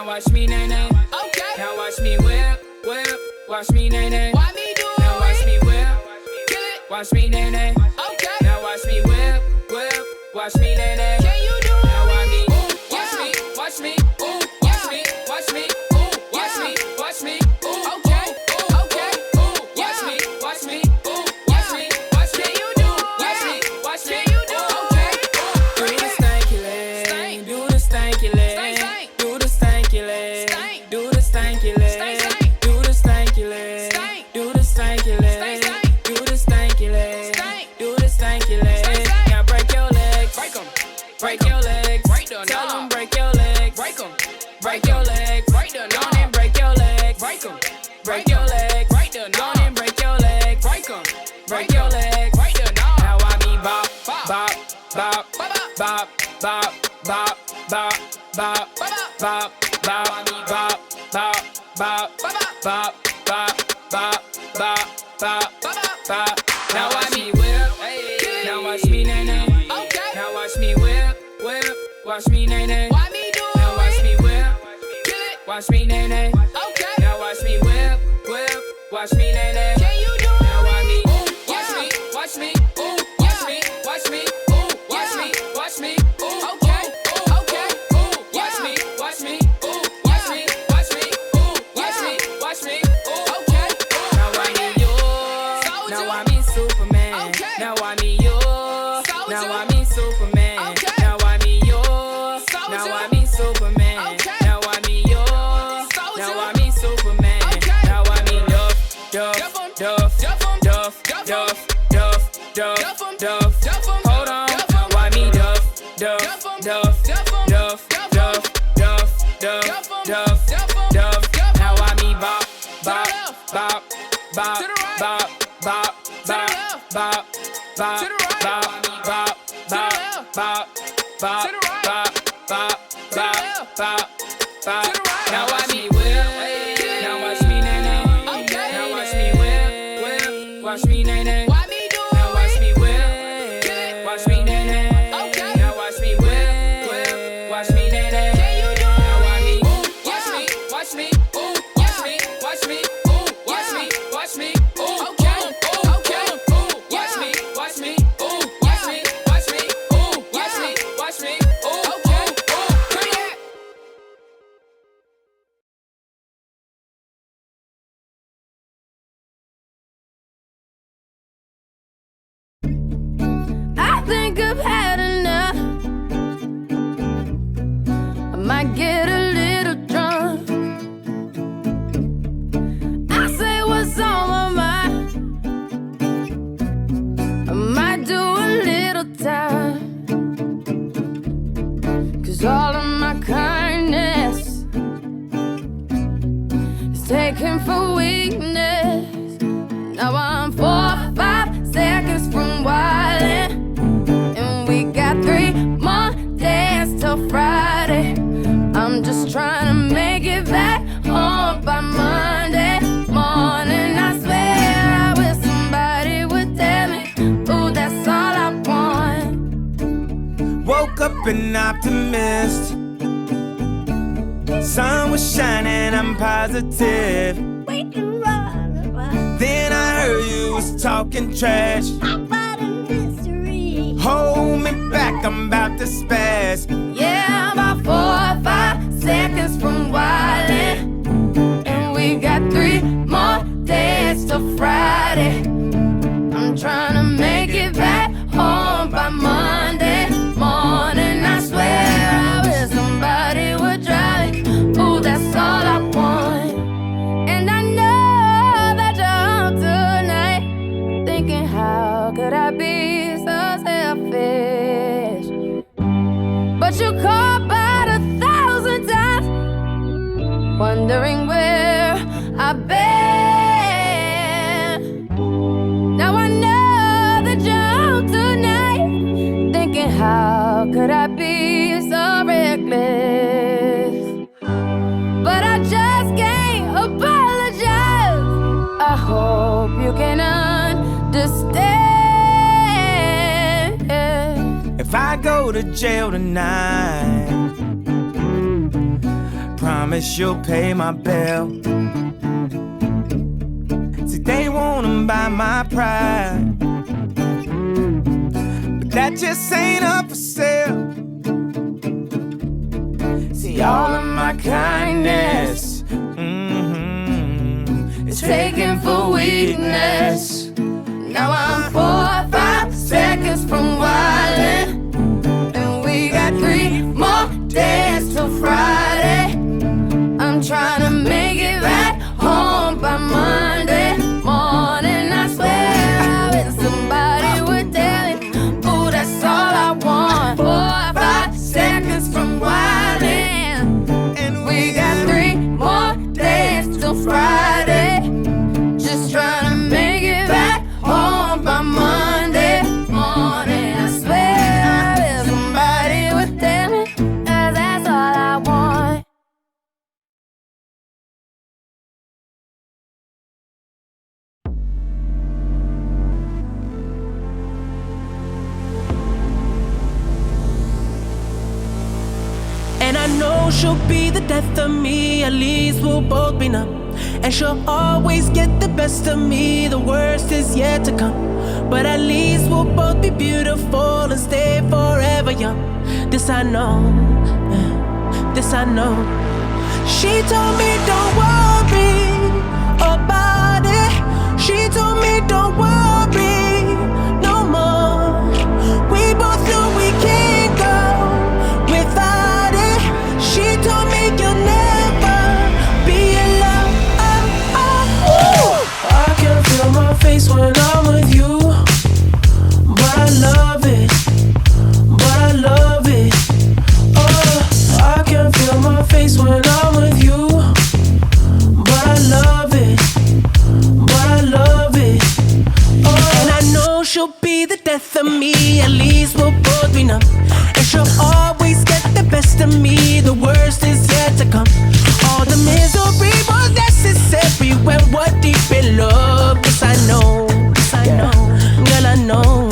Now watch me, nay, nay. Okay. Now watch me whip, whip. Watch me, nay, nay. Why me do Now watch me whip. Kill it. Watch me, nay, nay. Okay. Now watch me whip, whip. Watch me, nay, nay. Can you do Now watch me. Ooh, Watch yeah. me, watch me. Ooh, Yeah. watch me, watch me. Ooh, watch Yeah. me, watch me. Ooh, Okay. ooh, Okay. ooh, ooh. Yeah. Watch me, watch me. Ooh, watch Yeah. me, watch me. Can you do Watch it? me, watch me. Can you do Okay. it? Do the stanky leg. Stank. Do the stanky leg. Stank, stank. Do the stanky leg. Stank. Do the stanky leg. Stank, stank. Do the stanky leg. Stank. Do the stanky leg. Stank, stank. Do the stanky leg. Stank. Do the stanky leg. Stank, stank. Now break your legs. Break 'em. Break your legs. Break the Tell knob. them break your legs. Break 'em. Break your legs. Break the Go on knob. and break your legs. Break 'em. Break your legs. Break the Go on knob. and break your legs. Break 'em. Break your legs. Break the knob. Now I me bop, Bop. bop, bop, Bop. bop, bop, bop, bop, bop, bop, bop. I me bop, bop, bop, bop, bop, bop, bop, bop, bop. Now watch me whip. Now watch me nay nay. Okay. Now watch me whip, whip. Watch me nay nay. Why me do Now watch me whip. Kill it. Watch me nay nay. Okay. Now watch me whip, whip. Watch me nay nay. Can you do Now watch me. Ooh, Watch yeah. me. Watch me. Ooh. Yeah. Watch me. Watch me. Ooh. Watch Yeah. me. Watch me. Ooh. Okay. Ooh. Okay. Ooh. Yeah. Watch me. Watch me. Ooh. Watch me. Watch me. Ooh. Watch Yeah. me. Watch me. Ooh. Okay. Now I me yours. Soldier. Now I me Superman. Okay. Now I me yours. Soldier. Now I me Superman. Okay. Now I me yours. Soldier. Now I me Superman. Okay. Now I me yours. Soldier. Now I me Superman. Okay. Now I me Duff, Duff, Duff 'em. Duff, Duff 'em. Duff, Duff 'em. Duff, Duff, Duff, Duff 'em. Duff. Duff 'em. Hold on. Duff 'em. Why me Duff, Duff, Duff 'em. Duff, Duff 'em. Duff, Duff 'em. Duff, Duff, Duff Duff, 'em. Duff, Duff 'em. Duff. Duff 'em. Now I me bop, bop, left. bop, bop, To the right. bop, bop, the bop, left. bop, bop, To the right. bop, bop, bop, left. bop, bop, To the right. bop, bop, the bop, left. bop, bop. To the right. Now watch me whip. Now watch me nay nay. Okay. Now watch me whip, whip. Watch me nay nay. Why me do Now watch me whip. Watch me nay nay. Okay. Now watch me whip, whip. Watch me nay nay. Can you do Now watch me. Ooh, Watch yeah. me. Watch me. Ooh. Yeah. Watch me. Watch me. Ooh. Watch Yeah. me. Watch me. Ooh. Okay. Ooh. Okay. Ooh. Ooh. Watch Yeah. me. Watch me. Ooh. Watch Yeah. me. Watch me. Ooh. Watch Yeah. me. Watch me. Ooh. Okay. Ooh. Ooh. Where you at? I think I've had enough. I might get a little drunk. I say what's on my mind. I might do a little time. 'Cause all of my kindness is taken for weakness. Now I'm 4 or 5 seconds from wildin', and we got 3 more days till Friday. I'm just trying to make it back home by Monday morning. I swear I wish somebody would tell me, ooh, that's all I want. Woke up an optimist. Sun was shining, I'm positive. Then I heard you was talking trash. Hold me back, I'm about to spaz. Yeah, about 4 or 5 seconds from wildin', and we got 3 more days till Friday. I'm trying to make it back home by Monday morning. I swear I wish somebody would drive me. Ooh, that's all I want. And I know that you're home tonight, thinking how could I be so selfish? But you called about 1,000 times, wondering where I've been. Now I know that you're home tonight, thinking how could I be so reckless? But I just can't apologize. I hope you can understand. If I go to jail tonight, promise you'll pay my bill. See, they wanna buy my pride, but that just ain't up for sale. See, all of my kindness is taken for weakness. Now I'm 4 or 5 seconds from wildin', and we got 3 more days till Friday. I'm trying to make it back home by Monday morning. I swear I wish somebody would tell me, ooh, that's all I want. 4 or 5 seconds from wildin', and we got 3 more days till Friday. Just trying to make it back home by Monday morning. I swear I wish somebody would tell me, 'cause that's all I want. And I know she'll be the death of me, at least we'll both be numb. And she'll always get the best of me, the worst is yet to come. But at least we'll both be beautiful and stay forever young. This I know, this I know. She told me don't worry about it. She told me don't worry no more. We both know we can't go without it. She told me you'll never be alone. I can feel my face when I'm with you, but I love it, but I love it. Oh, I can feel my face when I'm with you, but I love it, but I love it. Oh, and I know she'll be the death of me, at least we'll both be numb. And she'll always get the best of me, the worst is yet to come. All the misery was necessary when we're deep in love. Yes, I know, yes, I know, girl, I know.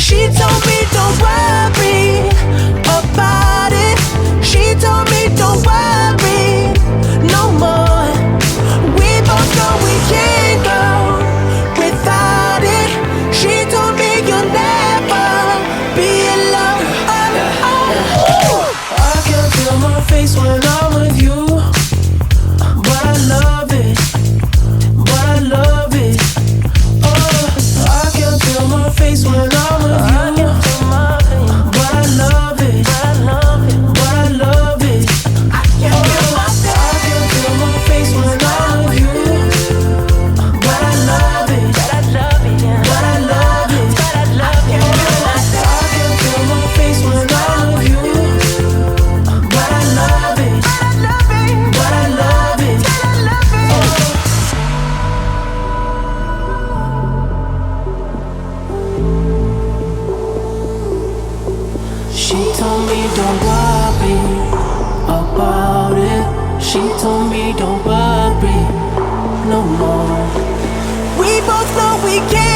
She told me don't worry about it. She told me don't worry no more. We both know we can't go without it. She told me you'll never be alone. I can feel my face when I'm with you, but I love it, but I love it. Oh, I can feel my face when I'm with you, but I love it, but I love it. I can feel my face when I'm with you, but I love it, but I love it, but I love it. I can feel my face when I'm with you, but I love it, but I love it. She told me don't worry about it. She told me don't worry no more. We both know we can't